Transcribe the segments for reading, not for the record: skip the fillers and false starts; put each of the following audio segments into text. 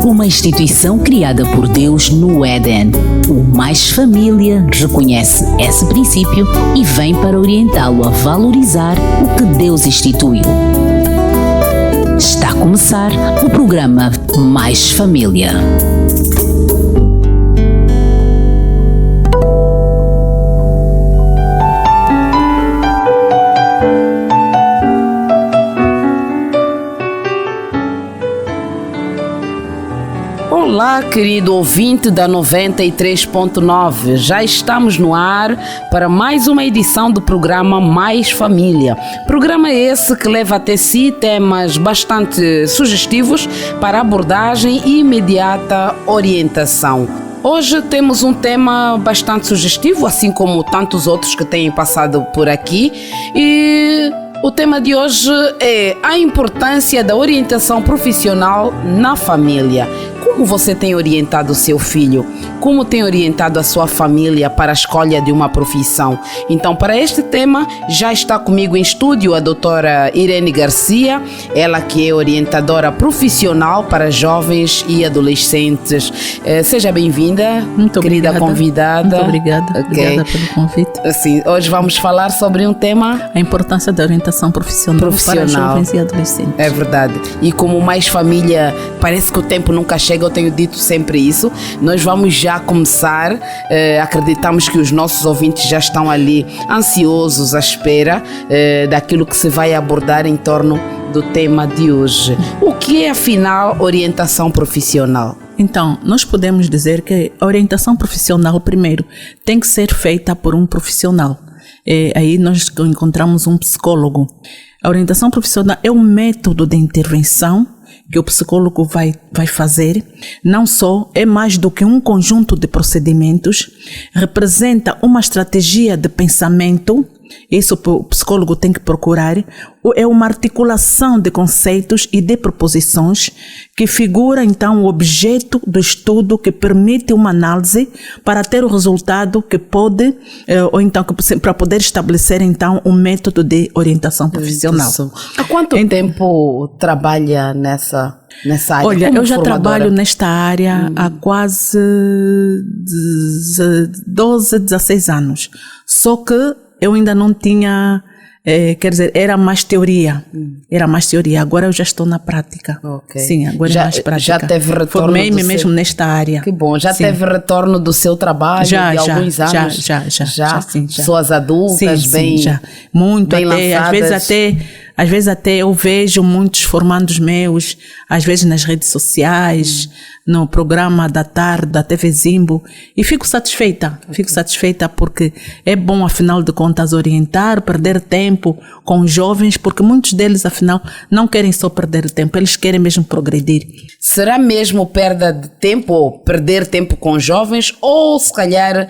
uma instituição criada por Deus no Éden. O Mais Família reconhece esse princípio e vem para orientá-lo a valorizar o que Deus instituiu. Está a começar o programa Mais Família. Olá, querido ouvinte da 93.9. Já estamos no ar para mais uma edição do programa Mais Família. Programa esse que leva até si temas bastante sugestivos para abordagem e imediata orientação. Hoje temos um tema bastante sugestivo, assim como tantos outros que têm passado por aqui, e o tema de hoje é a importância da orientação profissional na família. Como você tem orientado o seu filho? Como tem orientado a sua família para a escolha de uma profissão? Então, para este tema, já está comigo em estúdio a doutora Irene Garcia, ela que é orientadora profissional para jovens e adolescentes. Seja bem-vinda, muito querida obrigada. Convidada. Muito obrigada. Obrigada pelo convite. Assim, hoje vamos falar sobre um tema... A importância da orientação profissional para jovens e adolescentes. É verdade. E como Mais Família, parece que o tempo nunca chega, eu tenho dito sempre isso. Nós vamos já começar. Acreditamos que os nossos ouvintes já estão ali ansiosos à espera daquilo que se vai abordar em torno do tema de hoje. O que é, afinal, orientação profissional? Então, nós podemos dizer que a orientação profissional, primeiro, tem que ser feita por um profissional. Aí nós encontramos um psicólogo. A orientação profissional é um método de intervenção que o psicólogo vai fazer. Não só, é mais do que um conjunto de procedimentos, representa uma estratégia de pensamento. Isso o psicólogo tem que procurar. É uma articulação de conceitos e de proposições que figura então o objeto do estudo, que permite uma análise para ter o resultado que pode, ou então para poder estabelecer então um método de orientação profissional. Há quanto tempo trabalha nessa área? Olha, como eu já formadora? trabalho nesta área há quase 12, 16 anos. Só que eu ainda não tinha, quer dizer, era mais teoria. Agora eu já estou na prática. Okay. Sim, agora é mais prática. Já teve retorno? Formei-me mesmo nesta área. Que bom. Já sim. Teve retorno do seu trabalho de alguns anos? Já. Pessoas adultas, sim, bem, já. Muito bem até, lançadas. Às vezes até eu vejo muitos formandos meus, às vezes nas redes sociais, no programa da tarde, da TV Zimbo, e fico satisfeita. Fico satisfeita porque é bom, afinal de contas, orientar, perder tempo com os jovens, porque muitos deles, afinal, não querem só perder tempo, eles querem mesmo progredir. Será mesmo perda de tempo, ou perder tempo com os jovens, ou se calhar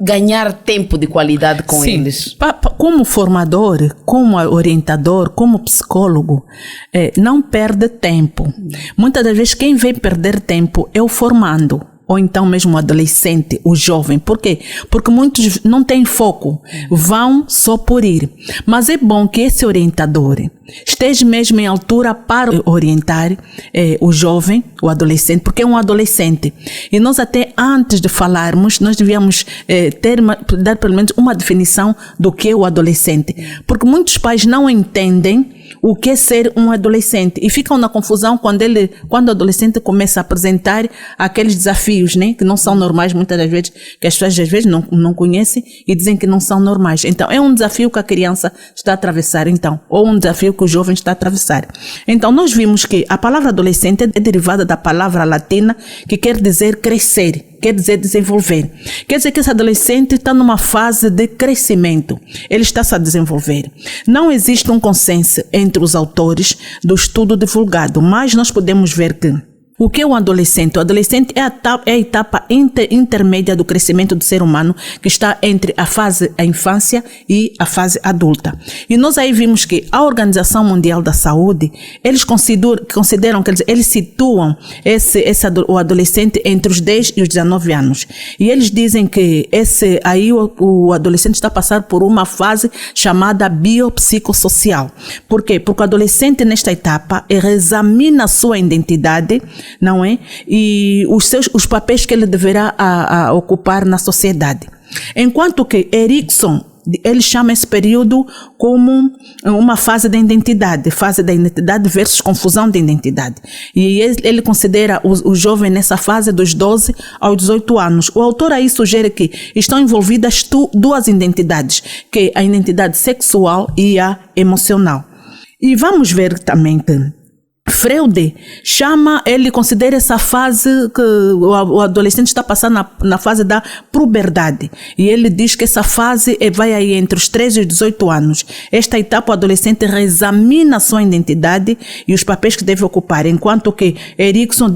ganhar tempo de qualidade com eles? Como formador, como orientador, como psicólogo, não perde tempo. Muitas das vezes quem vem perder tempo é o formando, ou então mesmo o adolescente, o jovem. Por quê? Porque muitos não têm foco, vão só por ir. Mas é bom que esse orientador esteja mesmo em altura para orientar o jovem, o adolescente, porque é um adolescente. E nós até antes de falarmos, nós devíamos dar pelo menos uma definição do que é o adolescente. Porque muitos pais não entendem o que é ser um adolescente e ficam na confusão quando o adolescente começa a apresentar aqueles desafios, né, que não são normais muitas das vezes, que as pessoas às vezes não conhecem e dizem que não são normais. Então é um desafio que a criança está a atravessar, então, ou um desafio que o jovem está a atravessar. Então nós vimos que a palavra adolescente é derivada da palavra latina que quer dizer crescer, quer dizer desenvolver. Quer dizer que esse adolescente está numa fase de crescimento. Ele está se a desenvolver. Não existe um consenso entre os autores do estudo divulgado, mas nós podemos ver que o que é o adolescente? O adolescente é a etapa intermédia do crescimento do ser humano, que está entre a infância e a fase adulta. E nós aí vimos que a Organização Mundial da Saúde, eles consideram, quer dizer, eles situam o adolescente entre os 10 e os 19 anos. E eles dizem que o adolescente está a passar por uma fase chamada biopsicossocial. Por quê? Porque o adolescente nesta etapa reexamina a sua identidade não é? E os papéis que ele deverá ocupar na sociedade. Enquanto que Erikson, ele chama esse período como uma fase da identidade versus confusão de identidade. E ele considera o jovem nessa fase dos 12 aos 18 anos. O autor aí sugere que estão envolvidas duas identidades, que é a identidade sexual e a emocional. E vamos ver também que Freud ele considera essa fase que o adolescente está passando na fase da puberdade. E ele diz que essa fase vai aí entre os 13 e os 18 anos. Esta etapa, o adolescente reexamina a sua identidade e os papéis que deve ocupar, enquanto que Erikson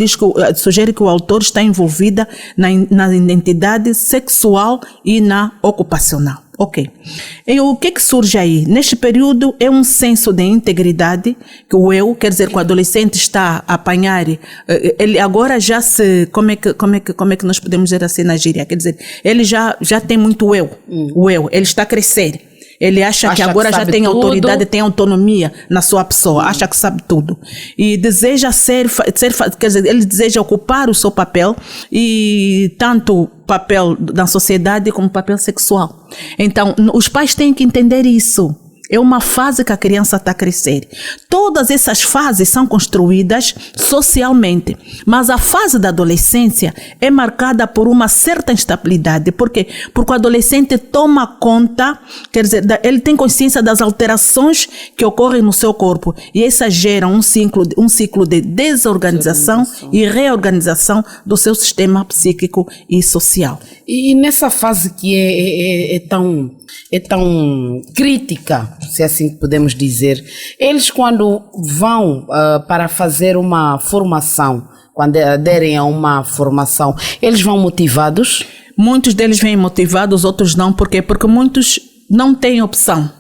sugere que o autor está envolvida na identidade sexual e na ocupacional. Ok. E o que surge aí? Neste período é um senso de integridade, que o eu, quer dizer, que o adolescente está a apanhar, ele agora já como é que nós podemos dizer assim na gíria? Quer dizer, ele já tem muito eu, ele está a crescer. Ele acha que agora já tem tudo. Autoridade, tem autonomia na sua pessoa, acha que sabe tudo. E deseja quer dizer, ele deseja ocupar o seu papel, e tanto papel na sociedade como papel sexual. Então, os pais têm que entender isso. É uma fase que a criança está a crescer. Todas essas fases são construídas socialmente, mas a fase da adolescência é marcada por uma certa instabilidade. Por quê? Porque o adolescente toma conta, quer dizer, ele tem consciência das alterações que ocorrem no seu corpo, e essas geram um ciclo de desorganização e reorganização do seu sistema psíquico e social. E nessa fase que é tão crítica, se assim podemos dizer, eles quando vão para fazer uma formação, quando aderem a uma formação, eles vão motivados? Muitos deles vêm motivados, outros não. Por quê? Porque muitos não têm opção.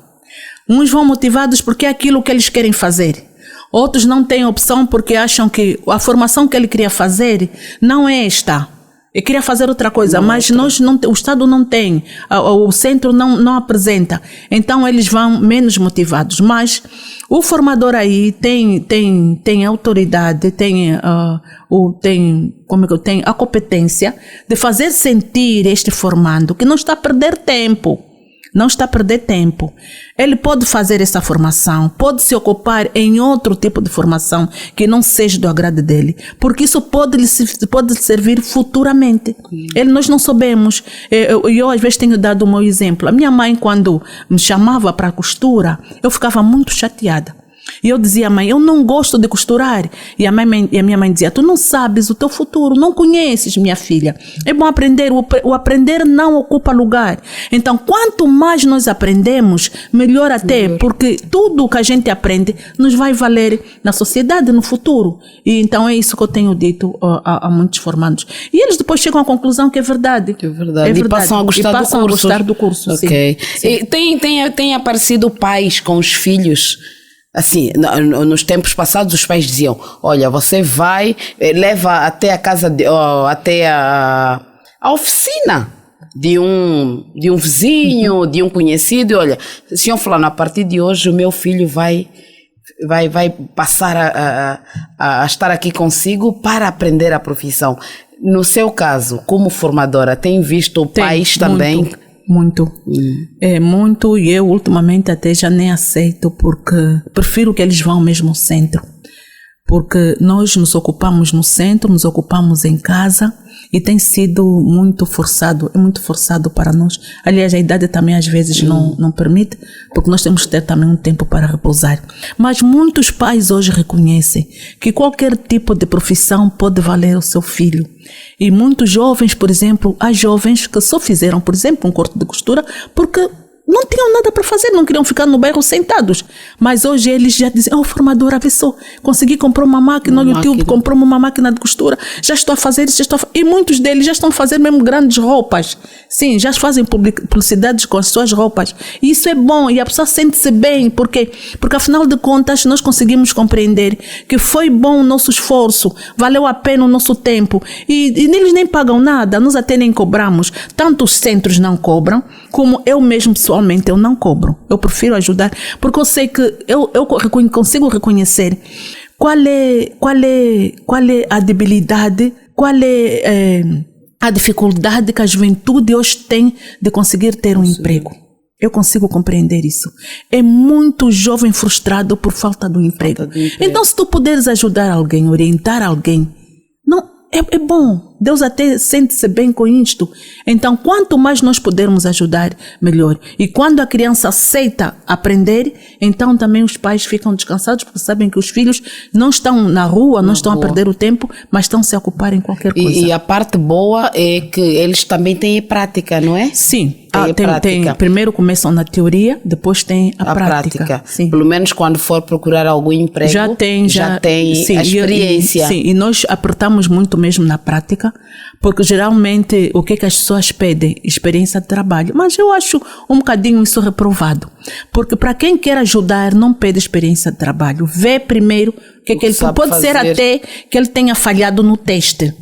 Uns vão motivados porque é aquilo que eles querem fazer. Outros não têm opção porque acham que a formação que ele queria fazer não é esta. Eu queria fazer outra coisa, mas o Estado não tem, o centro não apresenta. Então eles vão menos motivados. Mas o formador aí tem autoridade, tem a competência de fazer sentir este formando que não está a perder tempo. Não está a perder tempo. Ele pode fazer essa formação, pode se ocupar em outro tipo de formação que não seja do agrado dele, porque isso pode lhe servir futuramente. Nós não sabemos. Eu às vezes tenho dado o meu exemplo. A minha mãe, quando me chamava para a costura, eu ficava muito chateada. E eu dizia à mãe, eu não gosto de costurar. E a minha mãe dizia, tu não sabes o teu futuro, não conheces, minha filha. É bom aprender, o aprender não ocupa lugar. Então, quanto mais nós aprendemos, melhor até, porque tudo o que a gente aprende nos vai valer na sociedade, no futuro. E então é isso que eu tenho dito a muitos formandos. E eles depois chegam à conclusão que é verdade. É verdade. E passam a gostar do curso. Ok. Sim. E tem aparecido pais com os filhos. Assim, nos tempos passados os pais diziam, olha, você vai, leva até a casa, até a oficina de um vizinho, de um conhecido, e olha, senhor fulano, a partir de hoje o meu filho vai passar a estar aqui consigo para aprender a profissão. No seu caso, como formadora, tem visto pais também... Muito. É muito, e eu ultimamente até já nem aceito, porque prefiro que eles vão mesmo ao centro. Porque nós nos ocupamos no centro, nos ocupamos em casa, e tem sido muito forçado, é muito forçado para nós. Aliás, a idade também às vezes não permite, porque nós temos que ter também um tempo para repousar. Mas muitos pais hoje reconhecem que qualquer tipo de profissão pode valer o seu filho. E muitos jovens, por exemplo, há jovens que só fizeram, por exemplo, um corte de costura porque não tinham nada para fazer, não queriam ficar no bairro sentados. Mas hoje eles já dizem, formadora, vê só, consegui comprar uma máquina no YouTube, comprou uma máquina de costura, já estou a fazer isso, E muitos deles já estão a fazer mesmo grandes roupas. Sim, já fazem publicidades com as suas roupas. E isso é bom, e a pessoa sente-se bem, porque afinal de contas nós conseguimos compreender que foi bom o nosso esforço, valeu a pena o nosso tempo. E eles nem pagam nada, nós até nem cobramos. Tanto os centros não cobram, como eu mesmo pessoalmente eu não cobro. Eu prefiro ajudar, porque eu sei que eu consigo reconhecer qual é a debilidade, qual é a dificuldade que a juventude hoje tem de conseguir ter um emprego. Eu consigo compreender isso. É muito jovem frustrado por falta de um emprego. Então, se tu puderes ajudar alguém, orientar alguém, não, é bom. Deus até sente-se bem com isto. Então, quanto mais nós pudermos ajudar, melhor. E quando a criança aceita aprender, então também os pais ficam descansados, porque sabem que os filhos não estão na rua, não estão a perder o tempo, mas estão se a ocupar em qualquer coisa. E a parte boa é que eles também têm prática, não é? Sim. Tem, primeiro começam na teoria, depois tem a prática. Sim. Pelo menos quando for procurar algum emprego, já tem sim, a experiência. E nós apertamos muito mesmo na prática, porque geralmente o que as pessoas pedem? Experiência de trabalho. Mas eu acho um bocadinho isso reprovado, porque para quem quer ajudar não pede experiência de trabalho. Vê primeiro o que ele pode fazer. Ser até que ele tenha falhado no teste.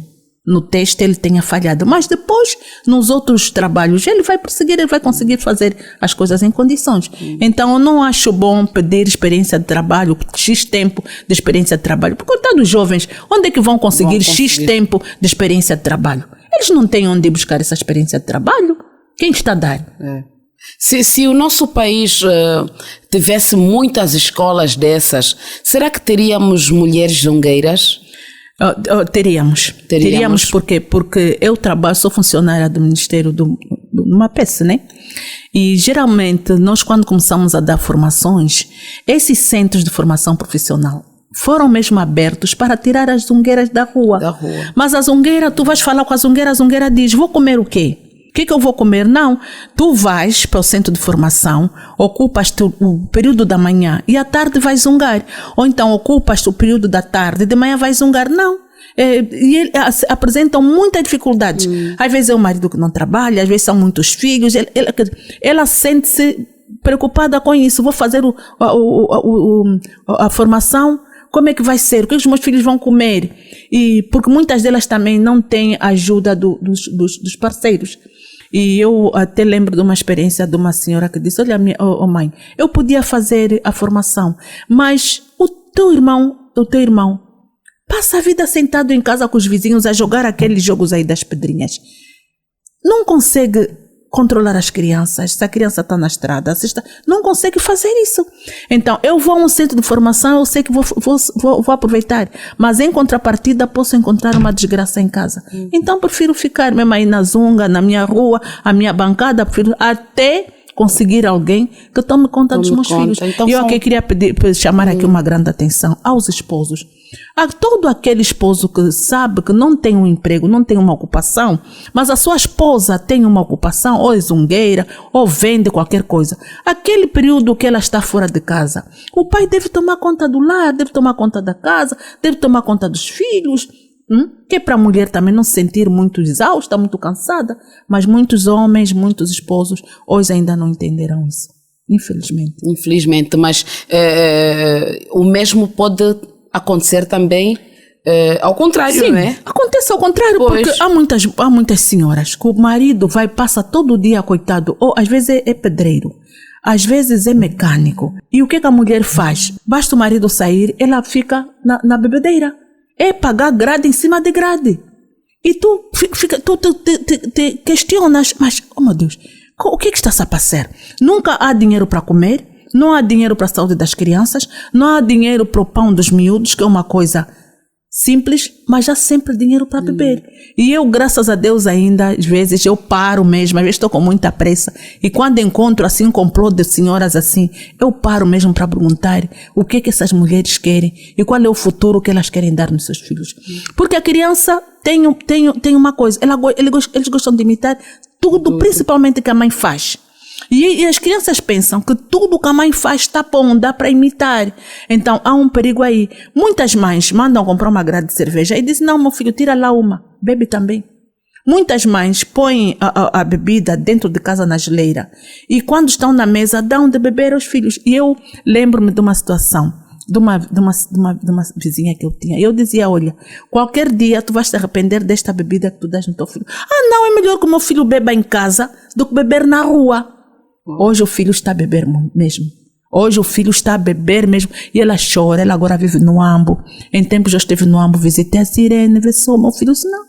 No teste ele tenha falhado, mas depois nos outros trabalhos ele vai prosseguir, ele vai conseguir fazer as coisas em condições. Então eu não acho bom pedir experiência de trabalho, X tempo de experiência de trabalho, porque coitado dos jovens, onde é que vão conseguir X tempo de experiência de trabalho? Eles não têm onde buscar essa experiência de trabalho. Quem está a dar? Se o nosso país tivesse muitas escolas dessas, será que teríamos mulheres zongueiras? Teríamos porque eu sou funcionária do Ministério de uma peça, né? E geralmente nós quando começamos a dar formações, esses centros de formação profissional foram mesmo abertos para tirar as zongueiras da rua. Mas a zongueira, tu vais falar com a zongueira diz, vou comer o quê? O que eu vou comer? Não, tu vais para o centro de formação, ocupas o período da manhã e à tarde vais zungar. Ou então ocupas o período da tarde e de manhã vais zungar. Não. E eles apresentam muitas dificuldades. Às vezes é o marido que não trabalha, às vezes são muitos filhos. Ela sente-se preocupada com isso. Vou fazer a formação. Como é que vai ser? O que os meus filhos vão comer? E porque muitas delas também não têm a ajuda dos parceiros. E eu até lembro de uma experiência de uma senhora que disse, olha, mãe, eu podia fazer a formação, mas o teu irmão passa a vida sentado em casa com os vizinhos a jogar aqueles jogos aí das pedrinhas. Não consegue controlar as crianças, se a criança está na estrada, não consegue fazer isso. Então, eu vou a um centro de formação, eu sei que vou aproveitar, mas em contrapartida posso encontrar uma desgraça em casa. Então, prefiro ficar mesmo aí na zunga, na minha rua, a minha bancada, prefiro até conseguir alguém que tome conta dos meus filhos. Então, eu aqui queria chamar aqui uma grande atenção aos esposos. A todo aquele esposo que sabe que não tem um emprego, não tem uma ocupação, mas a sua esposa tem uma ocupação, ou é zungueira, ou vende qualquer coisa. Aquele período que ela está fora de casa, o pai deve tomar conta do lar, deve tomar conta da casa, deve tomar conta dos filhos, que é para a mulher também não se sentir muito exausta, muito cansada, mas muitos homens, muitos esposos hoje ainda não entenderão isso, infelizmente. Mas o mesmo pode acontecer também ao contrário, sim, não é? Acontece ao contrário, pois. Porque há muitas senhoras que o marido passa todo dia, coitado, ou às vezes é pedreiro, às vezes é mecânico. E o que a mulher faz? Basta o marido sair, ela fica na bebedeira. É pagar grade em cima de grade. E tu te questionas, mas, oh meu Deus, o que está a passar? Nunca há dinheiro para comer, não há dinheiro para a saúde das crianças, não há dinheiro para o pão dos miúdos, que é uma coisa simples, mas há sempre dinheiro para beber. E eu, graças a Deus, ainda, às vezes, eu paro mesmo, às vezes estou com muita pressa, e quando encontro, assim, um complô de senhoras assim, eu paro mesmo para perguntar o que essas mulheres querem e qual é o futuro que elas querem dar nos seus filhos. Porque a criança tem uma coisa, eles gostam de imitar tudo, principalmente que a mãe faz. E as crianças pensam que tudo que a mãe faz está bom, dá para imitar. Então, há um perigo aí. Muitas mães mandam comprar uma grade de cerveja e dizem, não, meu filho, tira lá uma, bebe também. Muitas mães põem a bebida dentro de casa na geleira e quando estão na mesa, dão de beber aos filhos. E eu lembro-me de uma situação, de uma vizinha que eu tinha. Eu dizia, olha, qualquer dia tu vais te arrepender desta bebida que tu dás no teu filho. Ah, não, é melhor que o meu filho beba em casa do que beber na rua. Hoje o filho está a beber mesmo. Hoje o filho está a beber mesmo e ela chora, ela agora vive no Ambo. Em tempos eu estive no Ambo, visitei a Sirene, vê só, meu filho disse, não.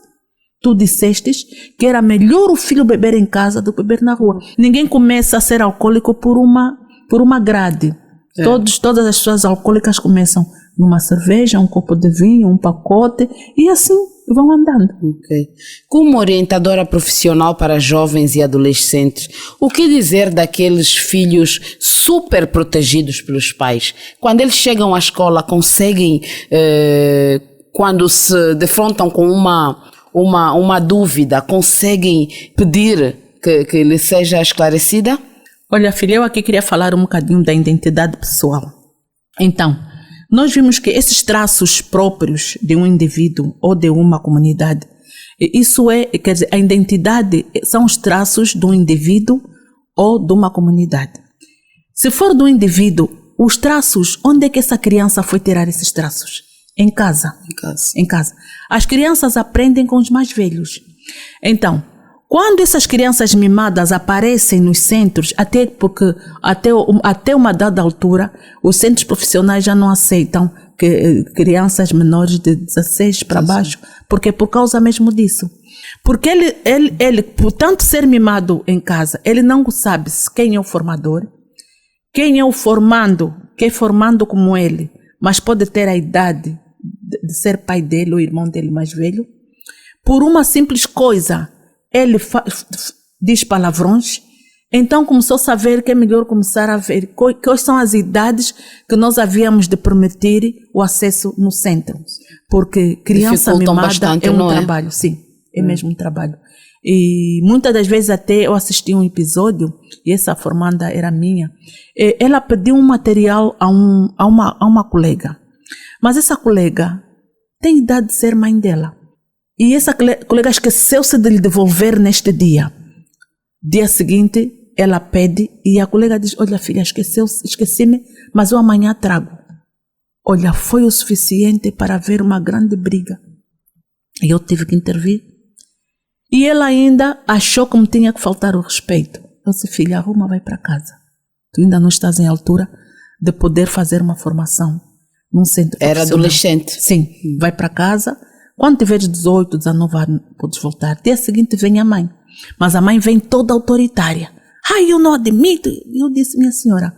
Tu dissestes que era melhor o filho beber em casa do que beber na rua. Ninguém começa a ser alcoólico por uma grade. Todas as pessoas alcoólicas começam numa cerveja, um copo de vinho, um pacote e assim vão andando. Okay. Como orientadora profissional para jovens e adolescentes, o que dizer daqueles filhos super protegidos pelos pais? Quando eles chegam à escola, conseguem, quando se defrontam com uma dúvida, conseguem pedir que lhe seja esclarecida? Olha, filha, eu aqui queria falar um bocadinho da identidade pessoal. Então, nós vimos que esses traços próprios de um indivíduo ou de uma comunidade, isso quer dizer, a identidade são os traços de um indivíduo ou de uma comunidade. Se for do indivíduo, os traços, onde é que essa criança foi tirar esses traços? Em casa. Em casa. As crianças aprendem com os mais velhos. Então, quando essas crianças mimadas aparecem nos centros, até uma dada altura, os centros profissionais já não aceitam que crianças menores de 16 para baixo, porque é por causa mesmo disso. Porque ele, por tanto ser mimado em casa, ele não sabe quem é o formador, quem é o formando, que é formando como ele, mas pode ter a idade de ser pai dele ou irmão dele mais velho. Por uma simples coisa, ele diz palavrões, então começou a saber que é melhor começar a ver quais são as idades que nós havíamos de permitir o acesso no centro. Porque criança mimada é um trabalho, sim, é mesmo um trabalho. E muitas das vezes até eu assisti um episódio, e essa formanda era minha, ela pediu um material a uma colega, mas essa colega tem idade de ser mãe dela. E essa colega esqueceu-se de lhe devolver neste dia. Dia seguinte, ela pede e a colega diz, olha filha, esqueci-me, mas eu amanhã trago. Olha, foi o suficiente para haver uma grande briga. E eu tive que intervir. E ela ainda achou que me tinha que faltar o respeito. Eu disse, filha, arruma, vai para casa. Tu ainda não estás em altura de poder fazer uma formação num centro profissional. Era adolescente? Sim, vai para casa. Quando tiveres 18, 19 anos, podes voltar. Dia seguinte vem a mãe. Mas a mãe vem toda autoritária. Ai, eu não admito. Eu disse, minha senhora,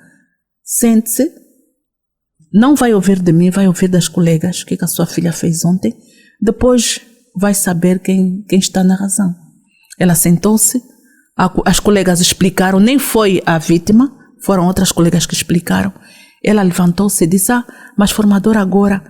sente-se. Não vai ouvir de mim, vai ouvir das colegas o que a sua filha fez ontem. Depois vai saber quem está na razão. Ela sentou-se, as colegas explicaram, nem foi a vítima, foram outras colegas que explicaram. Ela levantou-se e disse, mas formadora agora,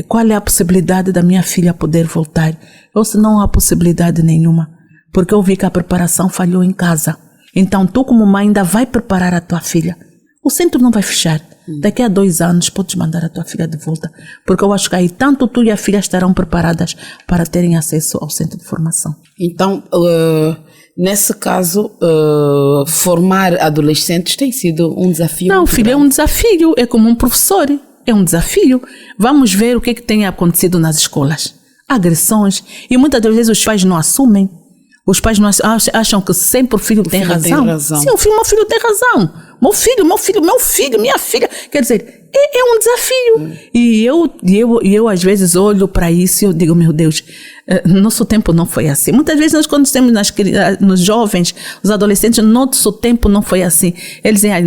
qual é a possibilidade da minha filha poder voltar? Eu disse, não há possibilidade nenhuma, porque eu vi que a preparação falhou em casa. Então tu como mãe ainda vai preparar a tua filha. O centro não vai fechar. Daqui a 2 anos podes mandar a tua filha de volta, porque eu acho que aí tanto tu e a filha estarão preparadas para terem acesso ao centro de formação. Então, nesse caso, formar adolescentes tem sido um desafio? Não, filha, é um desafio, é como um professor. É um desafio. Vamos ver o que tem acontecido nas escolas. Agressões. E muitas das vezes os pais não assumem. Os pais não acham que sempre o filho tem razão. Sim, meu filho tem razão. Meu filho, minha filha. Quer dizer, é um desafio. E eu às vezes olho para isso e eu digo, meu Deus, nosso tempo não foi assim. Muitas vezes nós quando estamos nos jovens, os adolescentes, nosso tempo não foi assim. Eles dizem,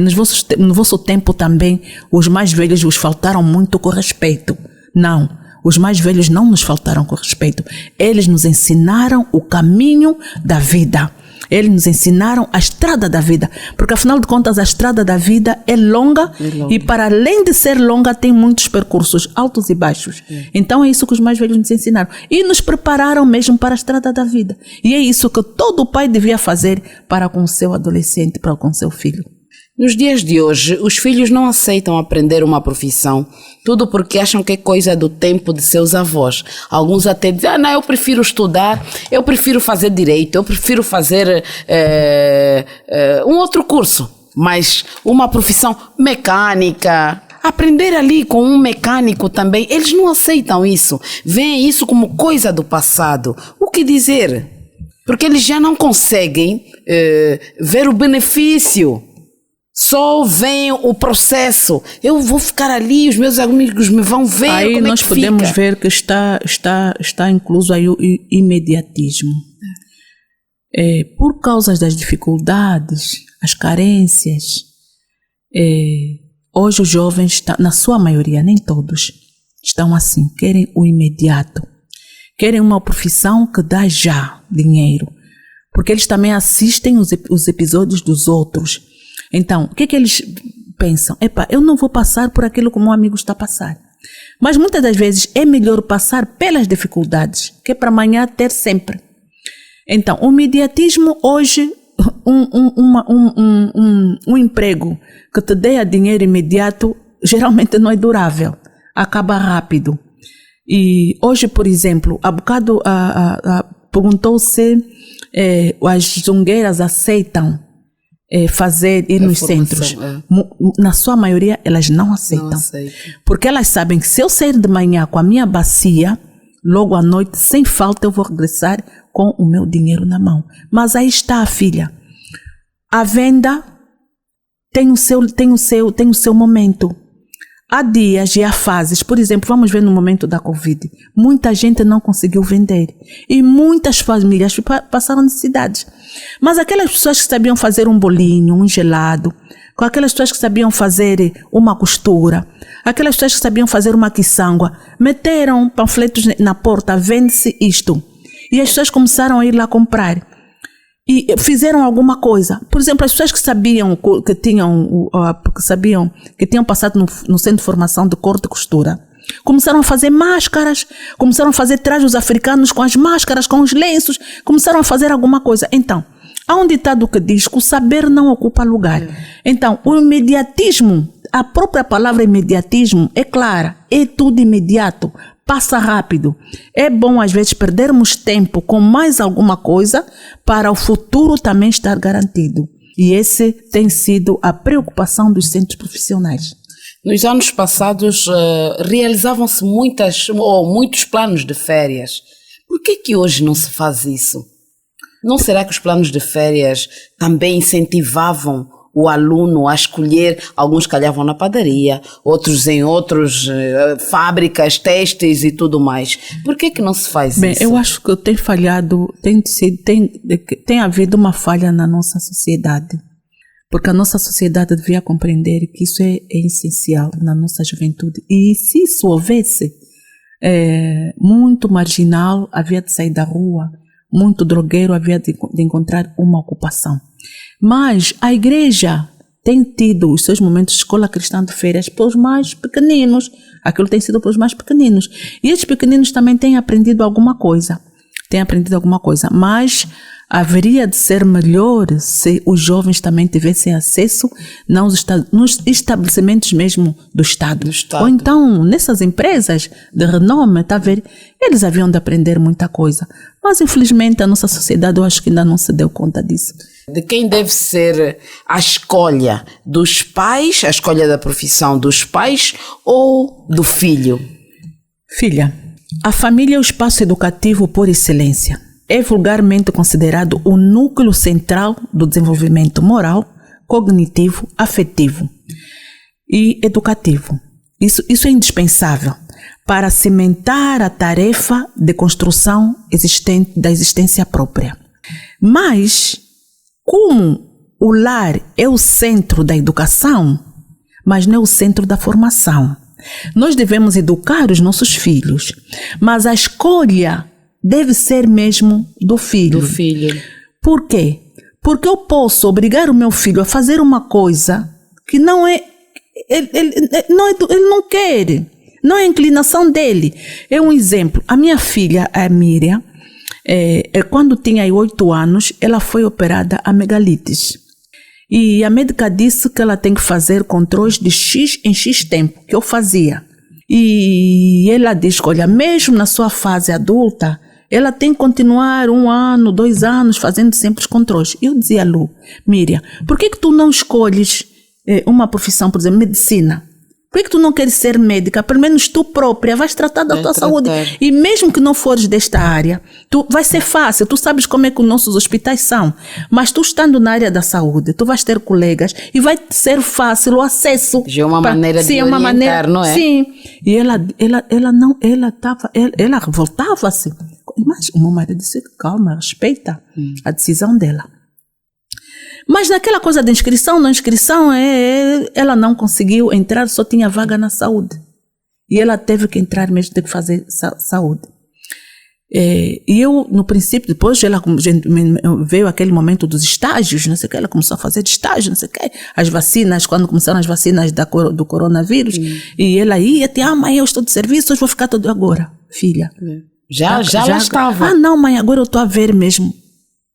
no vosso tempo também, os mais velhos vos faltaram muito com respeito. Não. Os mais velhos não nos faltaram com respeito. Eles nos ensinaram o caminho da vida. Eles nos ensinaram a estrada da vida. Porque, afinal de contas, a estrada da vida é longa. E, para além de ser longa, tem muitos percursos altos e baixos. Então, é isso que os mais velhos nos ensinaram. E nos prepararam mesmo para a estrada da vida. E é isso que todo pai devia fazer para com o seu adolescente, para com o seu filho. Nos dias de hoje, os filhos não aceitam aprender uma profissão, tudo porque acham que é coisa do tempo de seus avós. Alguns até dizem, não, eu prefiro estudar, eu prefiro fazer direito, eu prefiro fazer um outro curso, mas uma profissão mecânica, aprender ali com um mecânico também, eles não aceitam isso, veem isso como coisa do passado. O que dizer? Porque eles já não conseguem ver o benefício Só vem o processo. Eu vou ficar ali, os meus amigos me vão ver. Aí como nós é que podemos fica. ver que está incluso aí o imediatismo. Por causa das dificuldades, as carências, hoje os jovens, na sua maioria, nem todos, estão assim, querem o imediato. Querem uma profissão que dá já dinheiro. Porque eles também assistem os episódios dos outros. Então, o que é que eles pensam? Eu não vou passar por aquilo que o meu amigo está a passar. Mas muitas das vezes é melhor passar pelas dificuldades, que é para amanhã ter sempre. Então, o imediatismo hoje, um emprego que te dê dinheiro imediato, geralmente não é durável, acaba rápido. E hoje, por exemplo, há bocado perguntou se as zungueiras aceitam ir nos centros. Na sua maioria, elas não aceitam. Porque elas sabem que se eu sair de manhã com a minha bacia, logo à noite, sem falta, eu vou regressar com o meu dinheiro na mão. Mas aí está a filha. A venda tem o seu momento. Há dias e há fases, por exemplo, vamos ver no momento da Covid, muita gente não conseguiu vender e muitas famílias passaram necessidades. Mas aquelas pessoas que sabiam fazer um bolinho, um gelado, com aquelas pessoas que sabiam fazer uma costura, aquelas pessoas que sabiam fazer uma quiçangua, meteram panfletos na porta, vende-se isto. E as pessoas começaram a ir lá comprar. E fizeram alguma coisa. Por exemplo, as pessoas que sabiam que tinham passado no centro de formação de corte e costura, começaram a fazer máscaras, começaram a fazer trajes africanos com as máscaras, com os lenços, começaram a fazer alguma coisa. Então, há um ditado que diz que o saber não ocupa lugar. Então, o imediatismo, a própria palavra imediatismo é clara, é tudo imediato. Passa rápido. É bom, às vezes, perdermos tempo com mais alguma coisa para o futuro também estar garantido. E esse tem sido a preocupação dos centros profissionais. Nos anos passados, realizavam-se muitos planos de férias. Por que hoje não se faz isso? Não será que os planos de férias também incentivavam o aluno a escolher? Alguns calhavam na padaria, outros em outras fábricas, têxteis e tudo mais. Por que não se faz isso? Bem, eu acho que tem falhado, tem havido uma falha na nossa sociedade. Porque a nossa sociedade devia compreender que isso é essencial na nossa juventude. E se isso houvesse, muito marginal havia de sair da rua, muito drogueiro havia de encontrar uma ocupação. Mas a igreja tem tido os seus momentos de escola cristã de férias para os mais pequeninos. Aquilo tem sido para os mais pequeninos. E esses pequeninos também têm aprendido alguma coisa. Mas haveria de ser melhor se os jovens também tivessem acesso nos estabelecimentos mesmo do Estado. Ou então, nessas empresas de renome, tá a ver? Eles haviam de aprender muita coisa. Mas, infelizmente, a nossa sociedade, eu acho que ainda não se deu conta disso. De quem deve ser a escolha? Dos pais, a escolha da profissão dos pais ou do filho? Filha, a família é o espaço educativo por excelência. É vulgarmente considerado o núcleo central do desenvolvimento moral, cognitivo, afetivo e educativo. Isso é indispensável para cimentar a tarefa de construção da existência própria. Mas, como o lar é o centro da educação, mas não é o centro da formação, nós devemos educar os nossos filhos, mas a escolha deve ser mesmo do filho. Por quê? Porque eu posso obrigar o meu filho a fazer uma coisa que não é, ele não quer, não é a inclinação dele. É um exemplo. A minha filha, a Miriam, quando tinha 8 anos, ela foi operada a megalites. E a médica disse que ela tem que fazer controles de X em X tempo, que eu fazia. E ela disse, olha, mesmo na sua fase adulta, ela tem que continuar 1 ano, 2 anos, fazendo sempre os controles. Eu dizia, Lu, Miriam, por que tu não escolhes uma profissão, por exemplo, medicina? Por que tu não queres ser médica? Pelo menos tu própria vais tratar da tua saúde. E mesmo que não fores desta área, vai ser fácil. Tu sabes como é que os nossos hospitais são. Mas tu estando na área da saúde, tu vais ter colegas e vai ser fácil o acesso. Já é uma maneira de orientar, não é? Sim. E ela revoltava-se. Mas o meu marido disse, calma, respeita a decisão dela. Mas naquela coisa da inscrição, ela não conseguiu entrar, só tinha vaga na saúde. E ela teve que entrar mesmo, teve que fazer saúde. E eu, no princípio, depois veio aquele momento dos estágios, não sei o que, ela começou a fazer estágio, não sei o que, as vacinas, quando começaram as vacinas do coronavírus, e ela ia, mãe, eu estou de serviço, hoje vou ficar todo agora, filha. Já lá estava. Não, mãe, agora eu estou a ver mesmo.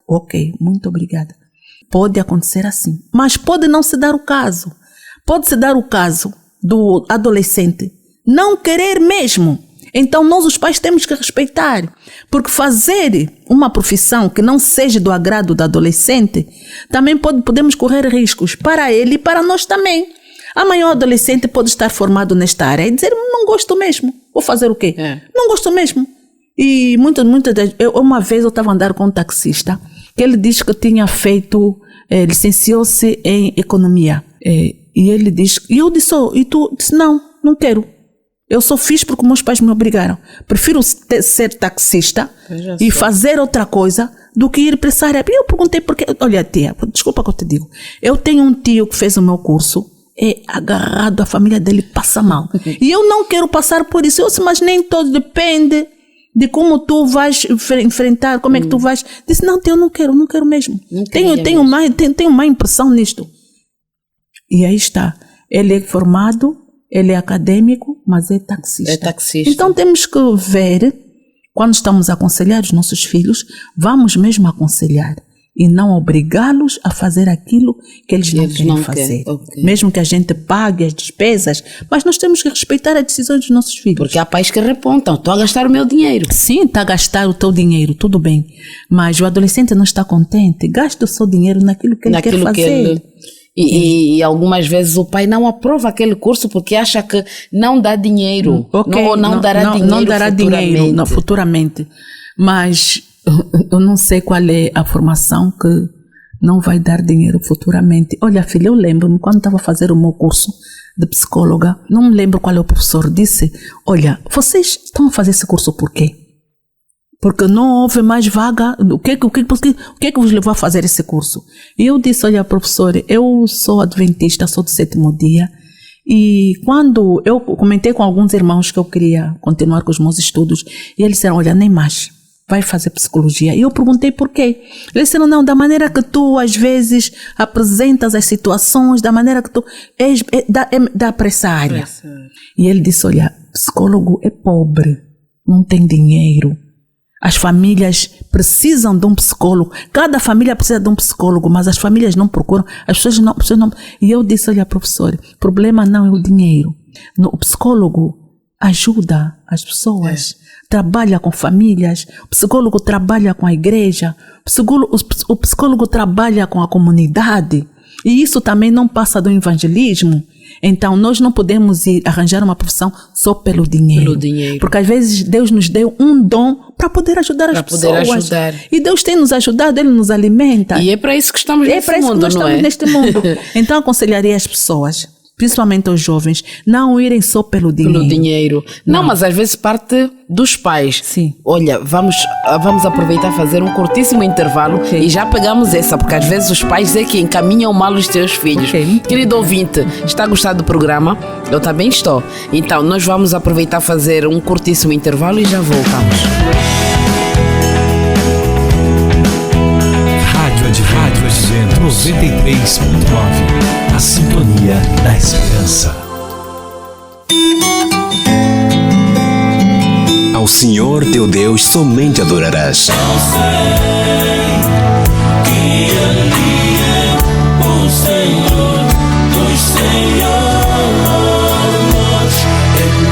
Ok, muito obrigada. Pode acontecer assim, mas pode não se dar o caso. Pode se dar o caso do adolescente não querer mesmo. Então nós os pais temos que respeitar, porque fazer uma profissão que não seja do agrado do adolescente, também podemos correr riscos para ele e para nós também. Amanhã o adolescente pode estar formado nesta área e dizer, não gosto mesmo, vou fazer o quê? Não gosto mesmo. E uma vez eu estava a andar com um taxista, que ele disse que tinha feito, licenciou-se em economia. E ele disse, e eu disse, e tu? Disse, não quero. Eu só fiz porque meus pais me obrigaram. Prefiro ser taxista e fazer outra coisa do que ir para essa área. E eu perguntei porque, olha tia, desculpa que eu te digo, eu tenho um tio que fez o meu curso, é agarrado, a família dele passa mal. E eu não quero passar por isso. Eu disse, mas nem todo depende de como tu vais enfrentar, como é que tu vais. Disse, não, eu não quero mesmo. Tenho má impressão nisto. E aí está. Ele é formado, ele é acadêmico, mas é taxista. Então temos que ver, quando estamos a aconselhar os nossos filhos, vamos mesmo aconselhar e não obrigá-los a fazer aquilo que eles não querem fazer. Okay. Mesmo que a gente pague as despesas, mas nós temos que respeitar as decisões dos nossos filhos. Porque há pais que repontam, estou a gastar o meu dinheiro. Sim, está a gastar o teu dinheiro, tudo bem. Mas o adolescente não está contente, gasta o seu dinheiro naquilo que ele quer fazer. E algumas vezes o pai não aprova aquele curso porque acha que não dá dinheiro. Não dará dinheiro futuramente. Mas eu não sei qual é a formação que não vai dar dinheiro futuramente. Olha, filha, eu lembro-me quando estava a fazer o meu curso de psicóloga, não me lembro qual é o professor, disse, olha, vocês estão a fazer esse curso por quê? Porque não houve mais vaga. O que é que vos levou a fazer esse curso? E eu disse, olha, professor, eu sou adventista, sou do 7º dia, e quando eu comentei com alguns irmãos que eu queria continuar com os meus estudos, e eles disseram, olha, nem mais, vai fazer psicologia. E eu perguntei por quê. Eles disseram, não, da maneira que tu às vezes apresentas as situações, da maneira que tu dá para essa área. E ele disse, olha, psicólogo é pobre, não tem dinheiro. As famílias precisam de um psicólogo. Cada família precisa de um psicólogo, mas as famílias não procuram. As pessoas não. E eu disse, olha, professor, o problema não é o dinheiro. O psicólogo ajuda as pessoas, trabalha com famílias, o psicólogo trabalha com a igreja, o psicólogo trabalha com a comunidade. E isso também não passa do evangelismo. Então, nós não podemos ir arranjar uma profissão só pelo dinheiro. Porque às vezes Deus nos deu um dom para poder ajudar as pessoas. E Deus tem nos ajudado, Ele nos alimenta. E é para isso que estamos neste mundo. Então, aconselharia as pessoas, principalmente os jovens, não irem só pelo dinheiro. Não, mas às vezes parte dos pais. Sim. Olha, vamos aproveitar e fazer um curtíssimo intervalo e já pegamos essa, porque às vezes os pais é que encaminham mal os teus filhos. Querido ouvinte, está a gostar do programa? Eu também estou. Então, nós vamos aproveitar e fazer um curtíssimo intervalo e já voltamos. Rádio Advento 93.9. A sintonia da esperança. Ao Senhor teu Deus somente adorarás. Eu sei que Ele é o Senhor dos senhores,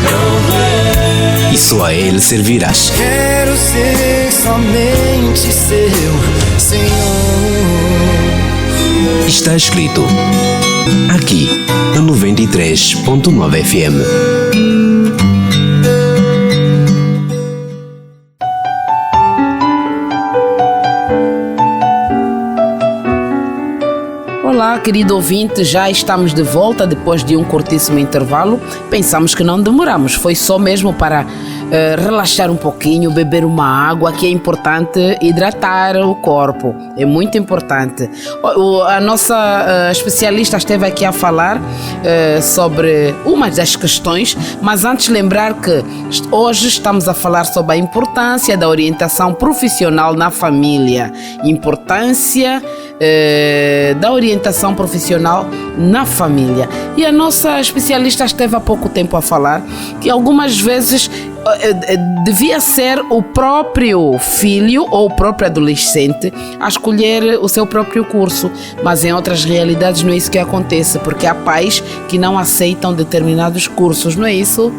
meu Rei. E só a Ele servirás. Quero ser somente seu Senhor. Está escrito aqui na 93.9 FM. Olá, querido ouvinte, já estamos de volta depois de um curtíssimo intervalo. Pensamos que não demoramos, foi só mesmo para relaxar um pouquinho, beber uma água, que é importante hidratar o corpo, é muito importante. A nossa especialista esteve aqui a falar sobre uma das questões, mas antes lembrar que hoje estamos a falar sobre a importância da orientação profissional na família, importância da orientação profissional na família. E a nossa especialista esteve há pouco tempo a falar que algumas vezes devia ser o próprio filho ou o próprio adolescente a escolher o seu próprio curso, mas em outras realidades não é isso que acontece, porque há pais que não aceitam determinados cursos, não é isso?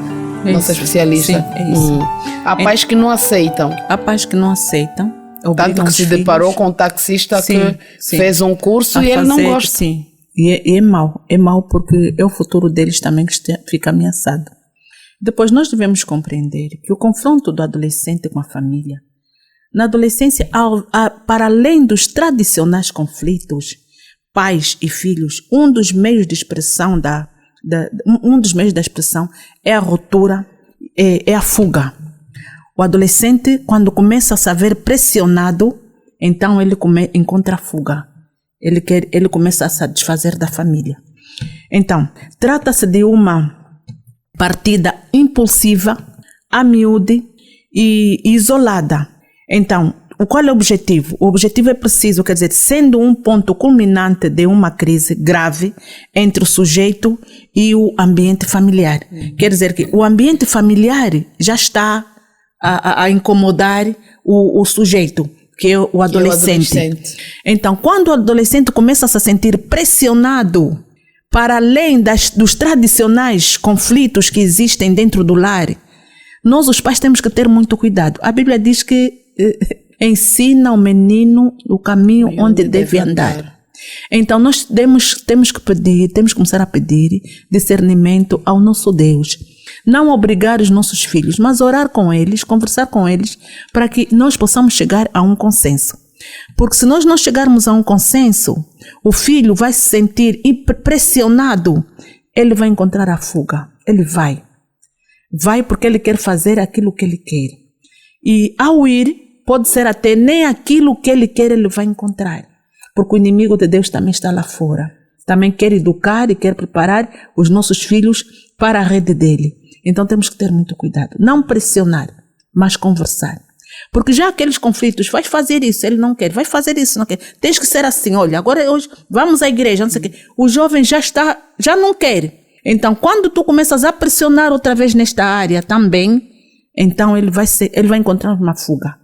Nossa especialista? Sim, é isso. Há pais que não aceitam. Há pais que não aceitam. Tanto que se deparou com um taxista que fez um curso e ele não gosta. Sim, e é mau porque é o futuro deles também que fica ameaçado. Depois nós devemos compreender que o confronto do adolescente com a família, na adolescência, para além dos tradicionais conflitos, pais e filhos, um dos meios de expressão da expressão é a ruptura, é a fuga. O adolescente, quando começa a se ver pressionado, então ele encontra a fuga. Ele começa a se desfazer da família. Então, trata-se de uma partida impulsiva, a miúde e isolada. Então, qual é o objetivo? O objetivo é preciso, quer dizer, sendo um ponto culminante de uma crise grave entre o sujeito e o ambiente familiar. Quer dizer que o ambiente familiar já está a incomodar o sujeito, que é o adolescente. Então, quando o adolescente começa a se sentir pressionado para além dos tradicionais conflitos que existem dentro do lar, nós os pais temos que ter muito cuidado. A Bíblia diz que ensina o menino o caminho onde deve andar. Então nós temos que começar a pedir discernimento ao nosso Deus. Não obrigar os nossos filhos, mas orar com eles, conversar com eles, para que nós possamos chegar a um consenso. Porque se nós não chegarmos a um consenso, o filho vai se sentir pressionado, ele vai encontrar a fuga. Ele vai porque ele quer fazer aquilo que ele quer. E ao ir, pode ser até nem aquilo que ele quer ele vai encontrar. Porque o inimigo de Deus também está lá fora. Também quer educar e quer preparar os nossos filhos para a rede dele. Então temos que ter muito cuidado. Não pressionar, mas conversar. Porque já aqueles conflitos, vai fazer isso, ele não quer, vai fazer isso, não quer. Tens que ser assim, olha, agora hoje vamos à igreja, não sei o quê. O jovem já não quer. Então, quando tu começas a pressionar outra vez nesta área também, então ele vai encontrar uma fuga.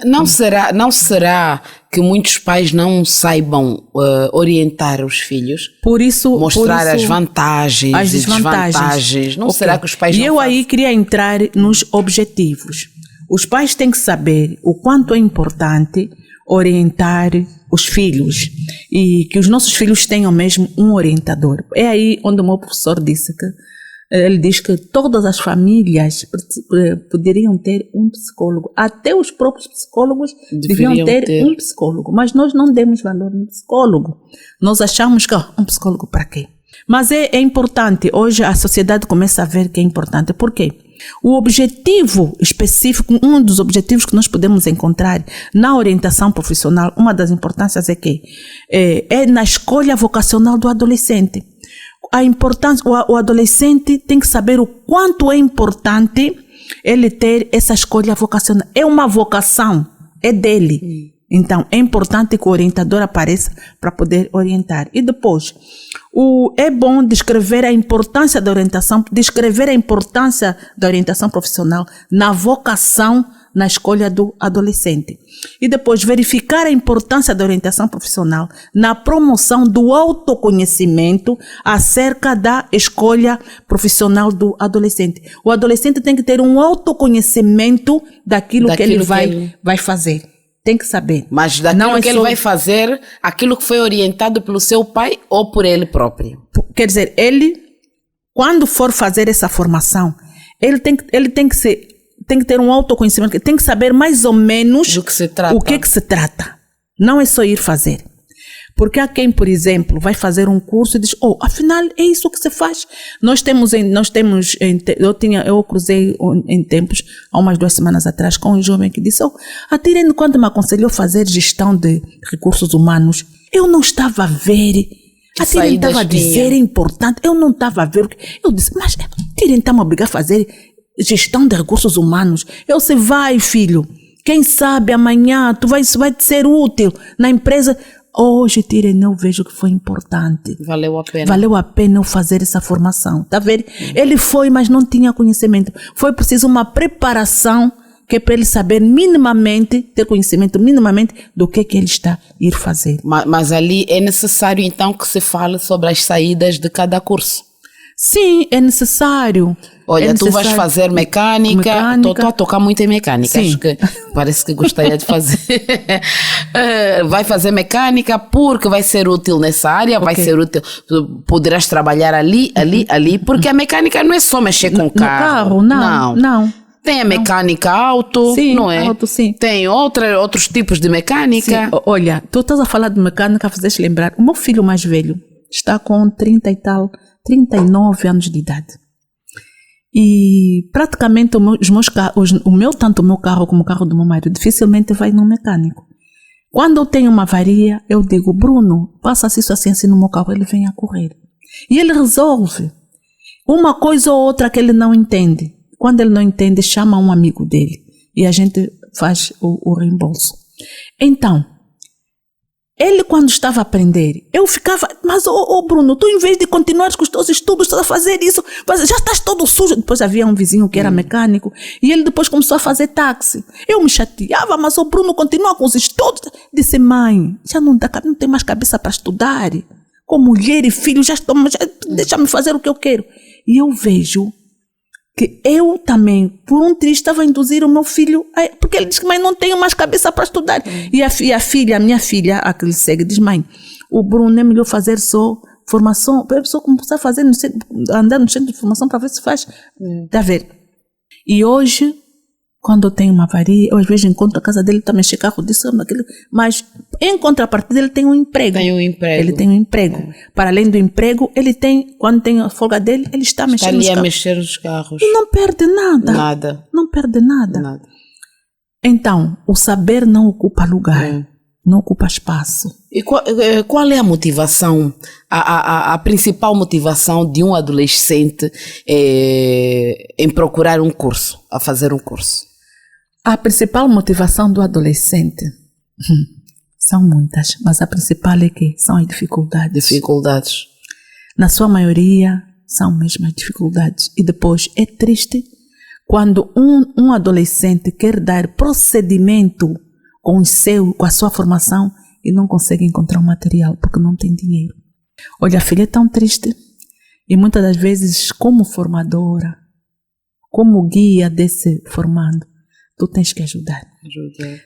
Não será que muitos pais não saibam orientar os filhos? Mostrar as vantagens, as desvantagens. Não será que os pais não fazem? Aí queria entrar nos objetivos. Os pais têm que saber o quanto é importante orientar os filhos e que os nossos filhos tenham mesmo um orientador. É aí onde o meu professor disse que ele diz que todas as famílias poderiam ter um psicólogo. Até os próprios psicólogos deviam ter um psicólogo. Mas nós não demos valor no psicólogo. Nós achamos que um psicólogo para quê? Mas é importante. Hoje a sociedade começa a ver que é importante. Por quê? O objetivo específico, um dos objetivos que nós podemos encontrar na orientação profissional, uma das importâncias é que é na escolha vocacional do adolescente. A importância, o adolescente tem que saber o quanto é importante ele ter essa escolha vocacional. É uma vocação, é dele. Então, é importante que o orientador apareça para poder orientar. E depois, é bom descrever a importância da orientação profissional na vocação, na escolha do adolescente. E depois, verificar a importância da orientação profissional na promoção do autoconhecimento acerca da escolha profissional do adolescente. O adolescente tem que ter um autoconhecimento daquilo que ele vai fazer. Tem que saber. Mas daquilo Não é que ele só- vai fazer, aquilo que foi orientado pelo seu pai ou por ele próprio. Quer dizer, ele, quando for fazer essa formação, ele tem que ter um autoconhecimento, tem que saber mais ou menos Do que se trata. o que se trata. Não é só ir fazer. Porque há quem, por exemplo, vai fazer um curso e diz, afinal é isso que se faz. Eu cruzei em tempos, há umas 2 semanas atrás, com um jovem que disse, a Tirene, quando me aconselhou a fazer gestão de recursos humanos, eu não estava a ver. A Tirene estava a dizer, é importante, eu não estava a ver. Eu disse, mas Tirene está-me a obrigar a fazer gestão de recursos humanos. Eu disse, vai, filho, quem sabe amanhã vai te ser útil na empresa. Hoje, Tirene, eu vejo que foi importante. Valeu a pena. Valeu a pena eu fazer essa formação. Tá vendo? Ele foi, mas não tinha conhecimento. Foi preciso uma preparação que é para ele saber minimamente, ter conhecimento minimamente do que ele está a ir fazer. Mas ali é necessário então que se fale sobre as saídas de cada curso. Sim, é necessário. Olha, É tu vais necessário. fazer mecânica. Estou a tocar muito em mecânica. Sim. Acho que parece que gostaria de fazer. Vai fazer mecânica porque vai ser útil nessa área, vai ser útil. Poderás trabalhar ali, porque a mecânica não é só mexer com o carro. Não. Tem a mecânica auto, Sim, não é? auto, sim. Tem outros tipos de mecânica. Sim. Olha, tu estás a falar de mecânica, fazes lembrar. O meu filho mais velho está com 39 anos de idade. E praticamente tanto o meu carro como o carro do meu marido dificilmente vai no mecânico. Quando eu tenho uma avaria, eu digo, Bruno, passa isso assim no meu carro, ele vem a correr. E ele resolve. Uma coisa ou outra que ele não entende. Quando ele não entende, chama um amigo dele. E a gente faz o reembolso. Então, ele quando estava a aprender, eu ficava, mas Bruno, tu em vez de continuar com os teus estudos, estás a fazer isso, já estás todo sujo. Depois havia um vizinho que era mecânico e ele depois começou a fazer táxi. Eu me chateava, mas o Bruno continua com os estudos. Disse, mãe, já não tem mais cabeça para estudar. Com mulher e filho, deixa-me fazer o que eu quero. E eu vejo que eu também, por um triz, estava a induzir o meu filho, porque ele diz que, mãe, não tenho mais cabeça para estudar. E a minha filha, a que lhe segue, diz, mãe, o Bruno é melhor fazer só formação, para a pessoa começar a fazer, andar no centro de formação para ver se faz. Está a ver? E hoje, quando eu tenho uma avaria, eu às vezes encontro a casa dele, está a mexer carro disso, naquilo, mas em contrapartida ele tem um emprego. Ele tem um emprego. Para além do emprego, ele tem, quando tem a folga dele, ele está mexendo nos ali a carros. mexer nos carros. E não perde nada. Não perde nada. Então, o saber não ocupa lugar, não ocupa espaço. E qual é a motivação, a principal motivação de um adolescente em procurar um curso, a fazer um curso? A principal motivação do adolescente são muitas, mas a principal é que são as dificuldades. Na sua maioria, são mesmo as dificuldades. E depois, é triste quando um adolescente quer dar procedimento com a sua formação e não consegue encontrar um material porque não tem dinheiro. Olha, a filha é tão triste. E muitas das vezes, como formadora, como guia desse formando, tu tens que ajudar.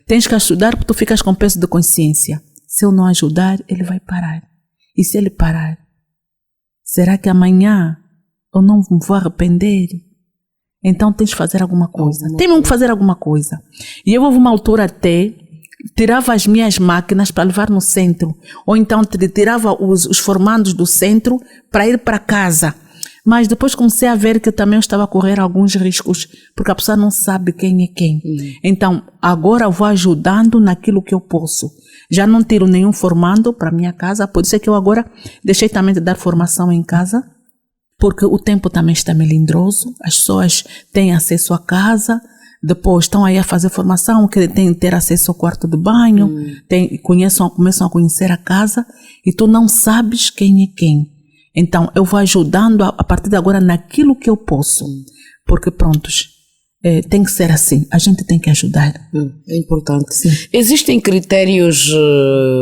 Tens que ajudar porque tu ficas com peso de consciência. Se eu não ajudar, ele vai parar. E se ele parar, será que amanhã eu não me vou arrepender? Então tens que fazer alguma coisa. Temos que fazer alguma coisa. E eu houve uma altura até, tirava as minhas máquinas para levar no centro. Ou então tirava os formandos do centro para ir para casa. Mas depois comecei a ver que também eu estava a correr alguns riscos, porque a pessoa não sabe quem é quem. Então, agora eu vou ajudando naquilo que eu posso. Já não tiro nenhum formando para minha casa, por isso é que eu agora deixei também de dar formação em casa, porque o tempo também está melindroso, as pessoas têm acesso à casa, depois estão aí a fazer formação, querem ter acesso ao quarto de banho, começam a conhecer a casa, e tu não sabes quem é quem. Então, eu vou ajudando a partir de agora naquilo que eu posso. Porque, prontos, tem que ser assim. A gente tem que ajudar. É importante. Sim. Existem critérios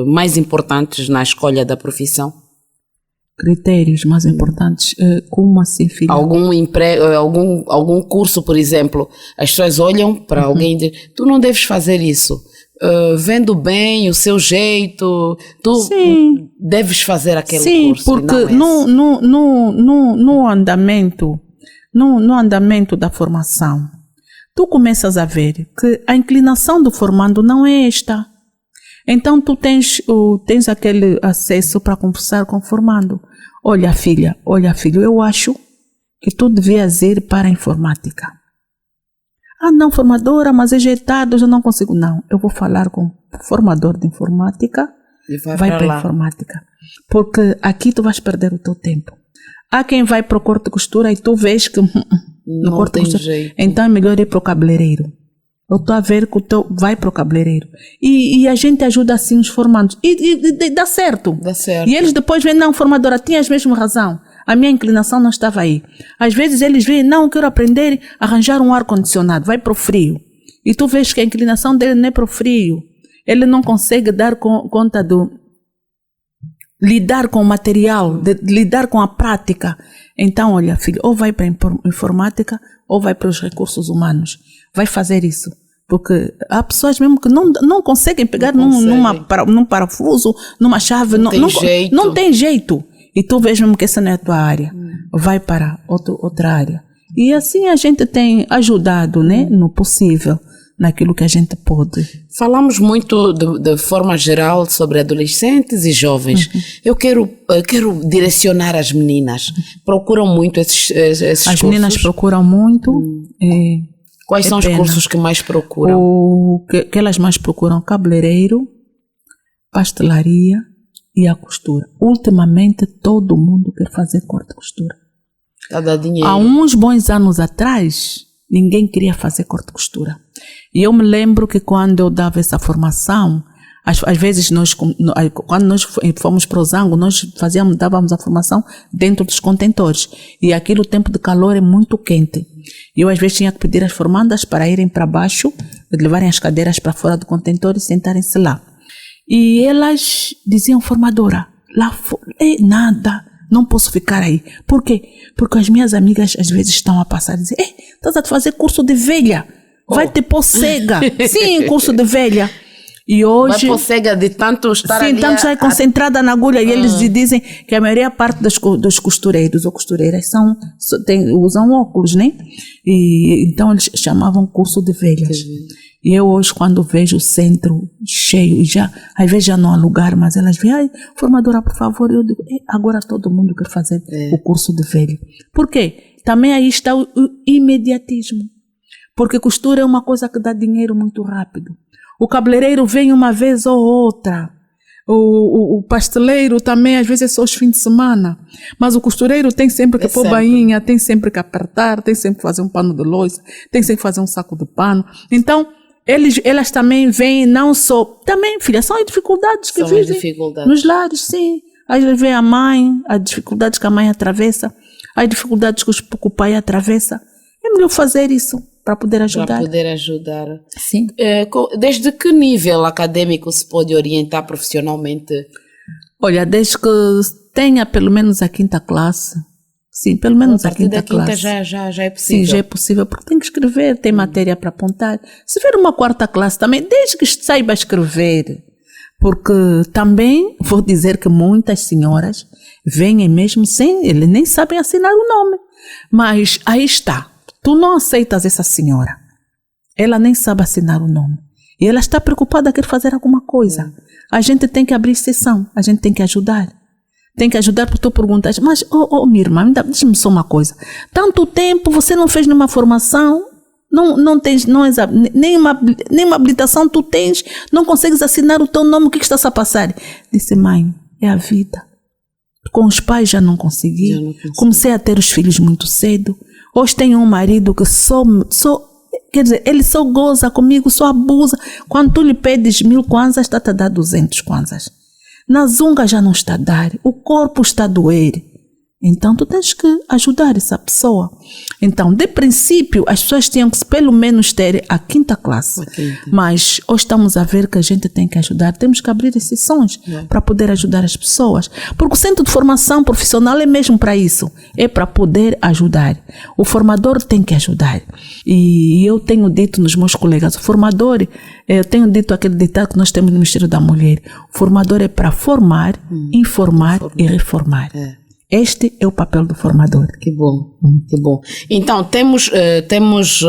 mais importantes na escolha da profissão? Critérios mais importantes? Como assim, filha? Algum emprego, algum curso, por exemplo. As pessoas olham para alguém e dizem, tu não deves fazer isso. vendo bem o seu jeito, tu Sim. deves fazer aquele Sim, curso. porque e não esse. no andamento da formação, tu começas a ver que a inclinação do formando não é esta. Então tu tens aquele acesso para conversar com o formando. Olha filha, filho, eu acho que tu devias ir para a informática. Ah não, formadora, mas é jeitado, eu já não consigo. Não, eu vou falar com o formador de informática, E vai para a informática. Porque aqui tu vais perder o teu tempo. Há quem vai para o corte de costura e tu vês que no Não corte de tem costura. jeito. Então é melhor ir para o cabeleireiro. Eu estou a ver que o teu vai para o cabeleireiro. E a gente ajuda assim os formandos. E dá certo. Dá certo. E eles depois vêm, não, formadora, tinhas mesmo razão. A minha inclinação não estava aí. Às vezes eles vêm, não, quero aprender a arranjar um ar-condicionado, vai para o frio. E tu vês que a inclinação dele não é para o frio. Ele não consegue dar conta do... lidar com o material, de lidar com a prática. Então, olha, filho, ou vai para a informática ou vai para os recursos humanos. Vai fazer isso. Porque há pessoas mesmo que não conseguem pegar num parafuso, numa chave. Não tem jeito. Não tem jeito. E tu vês mesmo que essa não é a tua área. Vai para outra área. E assim a gente tem ajudado, né, no possível, naquilo que a gente pode. Falamos muito de forma geral sobre adolescentes e jovens. Eu quero direcionar as meninas. Procuram muito esses cursos? As meninas procuram muito. Quais são os cursos que mais procuram? Que elas mais procuram? Cabeleireiro, pastelaria e a costura. Ultimamente todo mundo quer fazer corte e costura. Tá dando dinheiro. Há uns bons anos atrás, ninguém queria fazer corte e costura. E eu me lembro que quando eu dava essa formação, às vezes quando nós fomos para o Zango, nós dávamos a formação dentro dos contentores. E aquilo, o tempo de calor é muito quente. E eu às vezes tinha que pedir às formandas para irem para baixo, levarem as cadeiras para fora do contentor e sentarem-se lá. E elas diziam, formadora, lá nada, não posso ficar aí. Por quê? Porque as minhas amigas às vezes estão a passar e dizem, estás a fazer curso de velha, vai te pôr cega. Sim, curso de velha. E hoje... Vai pôr cega de tanto estar ali... Sim, tanto estar concentrada na agulha. E eles dizem que a maioria parte dos costureiros ou costureiras usam óculos, né? E então eles chamavam curso de velhas. E eu hoje, quando vejo o centro cheio, às vezes já não há lugar, mas elas vêm, formadora, por favor, eu digo, agora todo mundo quer fazer o curso de velho. Por quê? Também aí está o imediatismo. Porque costura é uma coisa que dá dinheiro muito rápido. O cabeleireiro vem uma vez ou outra. O pasteleiro também, às vezes, é só os fins de semana. Mas o costureiro tem sempre que pôr bainha, tem sempre que apertar, tem sempre que fazer um pano de louça, tem sempre que fazer um saco de pano. Então, elas também vêm, não só... Também, filha, são as dificuldades que vivem nos lares, sim. Às vezes vem a mãe, as dificuldades que a mãe atravessa, as dificuldades que o pai atravessa. É melhor fazer isso para poder ajudar. Para poder ajudar. Sim. Desde que nível acadêmico se pode orientar profissionalmente? Olha, desde que tenha pelo menos a 5ª classe. Sim, pelo menos a 5ª classe. Já é possível. Sim, já é possível, porque tem que escrever, tem matéria para apontar. Se for uma 4ª classe também, desde que saiba escrever. Porque também vou dizer que muitas senhoras vêm mesmo eles nem sabem assinar o nome. Mas aí está. Tu não aceitas essa senhora. Ela nem sabe assinar o nome. E ela está preocupada, quer fazer alguma coisa. A gente tem que abrir sessão. A gente tem que ajudar. Tem que ajudar porque tu perguntas, mas, minha irmã, diz-me só uma coisa. Tanto tempo você não fez nenhuma formação, não tens nenhuma habilitação tu tens, não consegues assinar o teu nome, o que está a passar? Disse, mãe, é a vida. Com os pais já não consegui. Comecei a ter os filhos muito cedo. Hoje tenho um marido que quer dizer, ele só goza comigo, só abusa. Quando tu lhe pedes 1000 kwanzas, está a dar 200 kwanzas. Na zunga já não está a dar, o corpo está a doer. Então, tu tens que ajudar essa pessoa. Então, de princípio, as pessoas tinham que pelo menos ter a 5ª classe. Mas hoje estamos a ver que a gente tem que ajudar. Temos que abrir exceções para poder ajudar as pessoas. Porque o centro de formação profissional é mesmo para isso. É para poder ajudar. O formador tem que ajudar. E eu tenho dito nos meus colegas, o formador, eu tenho dito aquele ditado que nós temos no Ministério da Mulher. O formador é para formar, informar e reformar. Este é o papel do formador. Que bom, que bom. Então, temos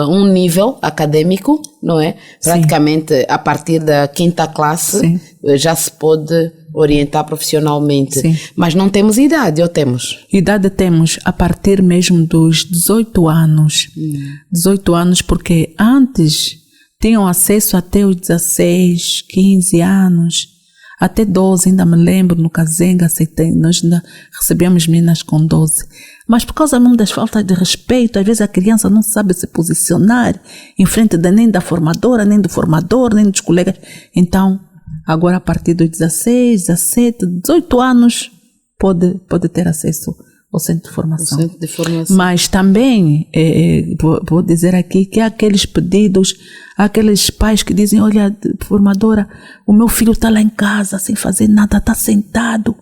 um nível acadêmico, não é? Praticamente Sim. a partir da 5ª classe Sim. já se pode orientar profissionalmente. Sim. Mas não temos idade, ou temos? Idade temos a partir mesmo dos 18 anos. 18 anos, porque antes tinham acesso até os 16, 15 anos. Até 12, ainda me lembro, no Kazenga, nós ainda recebemos meninas com 12. Mas por causa mesmo das faltas de respeito, às vezes a criança não sabe se posicionar em frente nem da formadora, nem do formador, nem dos colegas. Então, agora a partir dos 16, 17, 18 anos, pode ter acesso ao centro de formação. Centro de formação. Mas também, vou dizer aqui, que há aqueles pedidos, há aqueles pais que dizem, olha, formadora, o meu filho está lá em casa sem fazer nada, está sentado.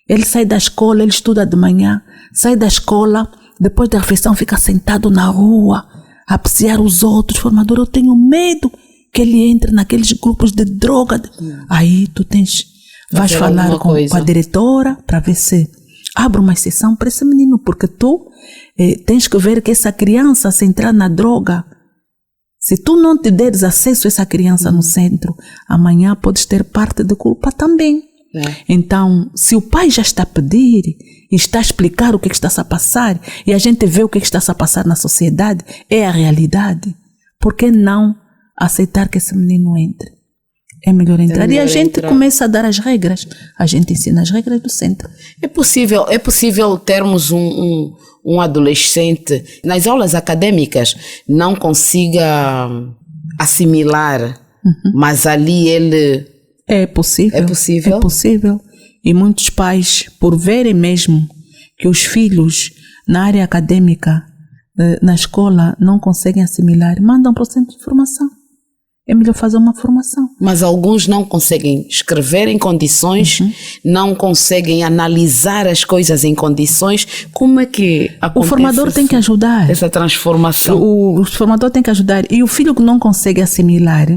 Ele sai da escola, ele estuda de manhã, sai da escola, depois da refeição fica sentado na rua, a apreciar os outros. Formadora, eu tenho medo que ele entre naqueles grupos de droga. Aí tu vais falar com a diretora para ver se abre uma exceção para esse menino, porque tu tens que ver que essa criança, se entrar na droga, se tu não te deres acesso a essa criança no centro, amanhã podes ter parte de culpa também. Então, se o pai já está a pedir e está a explicar o que está a passar, e a gente vê o que está a passar na sociedade, é a realidade, por que não aceitar que esse menino entre? É melhor entrar. E a gente começa a dar as regras. A gente ensina as regras do centro. É possível termos um adolescente nas aulas acadêmicas não consiga assimilar, mas ali ele... É possível. É possível? É possível. E muitos pais, por verem mesmo que os filhos na área acadêmica, na escola, não conseguem assimilar, mandam para o centro de formação. É melhor fazer uma formação. Mas alguns não conseguem escrever em condições, não conseguem analisar as coisas em condições. Como é que acontece? O formador tem que ajudar. Essa transformação. O formador tem que ajudar. E o filho que não consegue assimilar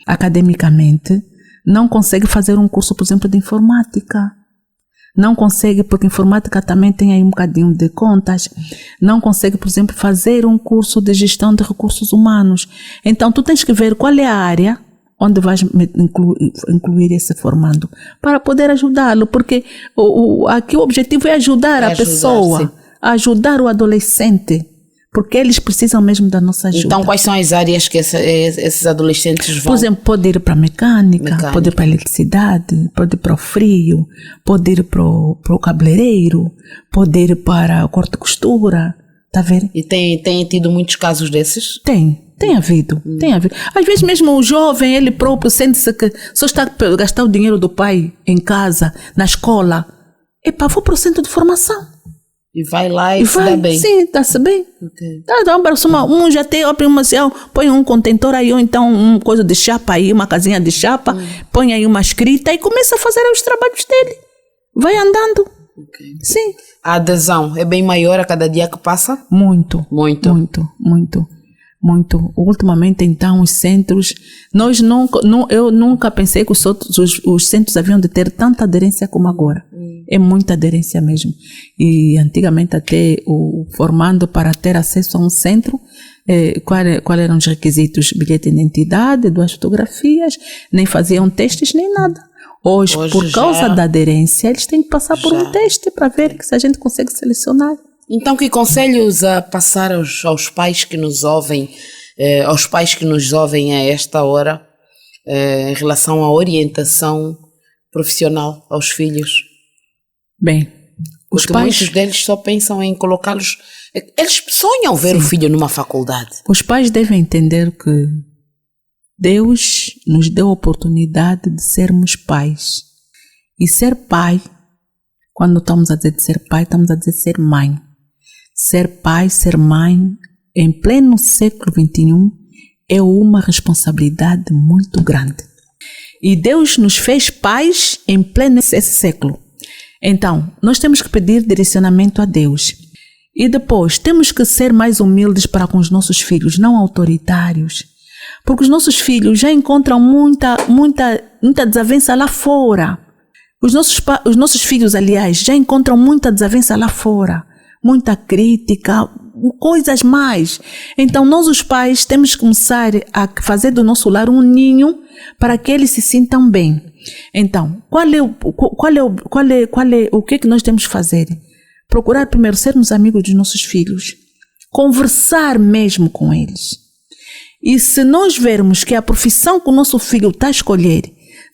academicamente, não consegue fazer um curso, por exemplo, de informática. Não consegue, porque informática também tem aí um bocadinho de contas. Não consegue, por exemplo, fazer um curso de gestão de recursos humanos. Então, tu tens que ver qual é a área onde vais incluir esse formando, para poder ajudá-lo, porque aqui o objetivo é ajudar a pessoa, sim. Ajudar o adolescente, porque eles precisam mesmo da nossa ajuda. Então, quais são as áreas que esses adolescentes vão? Por exemplo, pode ir para mecânica, pode ir para a eletricidade, pode ir para o frio, pode ir para o cabeleireiro, pode ir para o corte e costura, tá vendo? E tem tido muitos casos desses? Tem havido. Às vezes mesmo o jovem, ele próprio, sente-se que só está a gastar o dinheiro do pai em casa, na escola. Vou para o centro de formação. E vai lá e se dá bem. Sim, dá-se bem. Okay. Já tem, põe um contentor aí, ou então uma coisa de chapa aí, uma casinha de chapa, põe aí uma escrita e começa a fazer os trabalhos dele. Vai andando. Okay. Sim. A adesão é bem maior a cada dia que passa? Muito. Ultimamente, então, os centros, eu nunca pensei que os centros haviam de ter tanta aderência como agora. É muita aderência mesmo. E antigamente até o formando para ter acesso a um centro, quais eram os requisitos? Bilhete de identidade, 2 fotografias, nem faziam testes nem nada. Hoje por causa da aderência, eles têm que passar por um teste para ver se a gente consegue selecionar. Então, que conselhos a passar aos pais que nos ouvem, a esta hora, em relação à orientação profissional aos filhos? Bem, os pais... muitos deles só pensam em colocá-los... Eles sonham ver o filho numa faculdade. Os pais devem entender que Deus nos deu a oportunidade de sermos pais. E ser pai Quando estamos a dizer de ser pai, estamos a dizer de ser mãe. Ser pai, ser mãe, em pleno século XXI, é uma responsabilidade muito grande. E Deus nos fez pais em pleno esse século. Então, nós temos que pedir direcionamento a Deus. E depois, temos que ser mais humildes para com os nossos filhos, não autoritários. Porque os nossos filhos já encontram muita desavença lá fora. Os nossos filhos, aliás, já encontram muita desavença lá fora. Muita crítica, coisas mais. Então, nós os pais temos que começar a fazer do nosso lar um ninho para que eles se sintam bem. Então, o que nós temos que fazer? Procurar primeiro sermos amigos dos nossos filhos. Conversar mesmo com eles. E se nós vermos que a profissão que o nosso filho está a escolher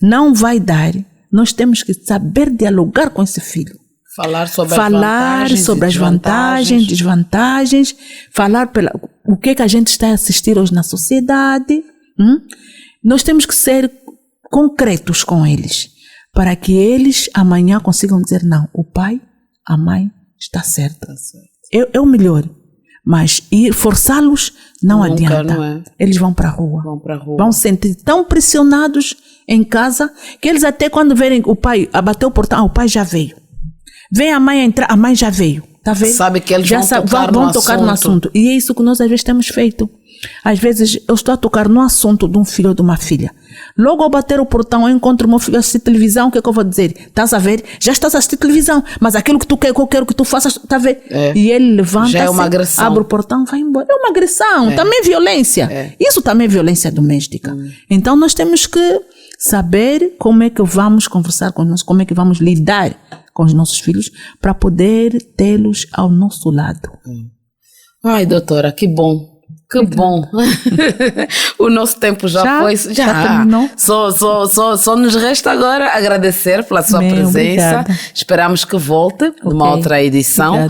não vai dar, nós temos que saber dialogar com esse filho. Falar sobre as vantagens, desvantagens, falar o que a gente está a assistir hoje na sociedade. Nós temos que ser concretos com eles, para que eles amanhã consigam dizer, não, o pai, a mãe está certo. É o melhor. Mas ir forçá-los não adianta. Não é. Eles vão para a rua. Vão se sentir tão pressionados em casa que eles até quando verem o pai abater o portão, o pai já veio. Vem a mãe entrar, a mãe já veio. Tá vendo? Sabe que eles já vão tocar no assunto. E é isso que nós às vezes temos feito. Às vezes eu estou a tocar no assunto de um filho ou de uma filha. Logo ao bater o portão, eu encontro o meu filho a assistir televisão, o que é que eu vou dizer? Estás a ver? Já estás a assistir televisão, mas aquilo que tu quer, que eu quero que tu faças, está a ver? E ele levanta-se, abre o portão, vai embora. É uma agressão, também violência. Isso também é violência doméstica. Então nós temos que saber como é que vamos conversar com nós, como é que vamos lidar com os nossos filhos para poder tê-los ao nosso lado. Ai, doutora, que bom. Que bom. O nosso tempo já foi. Já terminou. Só nos resta agora agradecer pela sua presença. Obrigada. Esperamos que volte numa outra edição.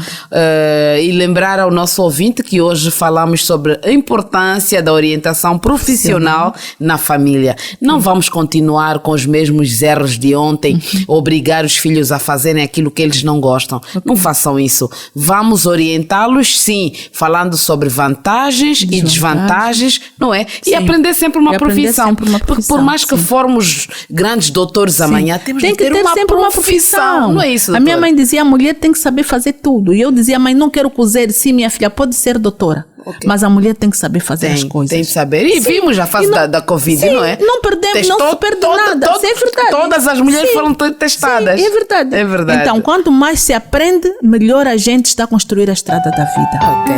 E lembrar ao nosso ouvinte que hoje falamos sobre a importância da orientação profissional na família. Não vamos continuar com os mesmos erros de ontem, obrigar os filhos a fazerem aquilo que eles não gostam. Não façam isso. Vamos orientá-los, sim, falando sobre vantagens e desvantagens, não é? E aprender sempre uma profissão. Porque por mais que formos grandes doutores amanhã, temos que ter sempre uma profissão. Não é isso, doutora? A minha mãe dizia, a mulher tem que saber fazer tudo. E eu dizia, mãe, não quero cozer. Sim, minha filha, pode ser doutora. Mas a mulher tem que saber fazer as coisas. Tem que saber. E vimos a fase da Covid, não é? Não perdemos, não se perde nada. É verdade. Todas as mulheres foram testadas. Sim, é verdade. É verdade. Então, quanto mais se aprende, melhor a gente está a construir a estrada da vida. Ok.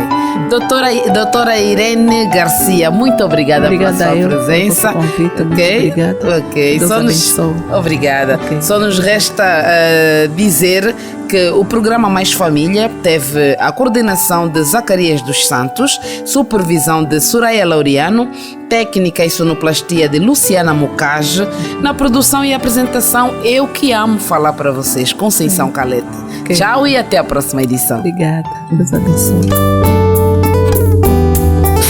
Doutora Irene Garcia, muito obrigada pela sua presença. Pelo convite, muito obrigada. Ok. Deus obrigada. Só nos resta dizer que o programa Mais Família teve a coordenação de Zacarias dos Santos, supervisão de Soraya Laureano, técnica e sonoplastia de Luciana Mocage, na produção e apresentação eu que amo falar para vocês, Conceição Calete. Tchau e até a próxima edição. Obrigada. Deus abençoe.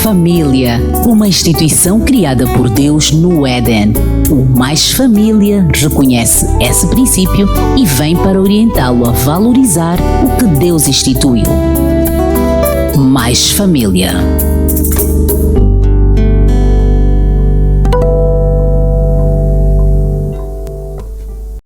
Família, uma instituição criada por Deus no Éden. O Mais Família reconhece esse princípio e vem para orientá-lo a valorizar o que Deus instituiu. Mais Família.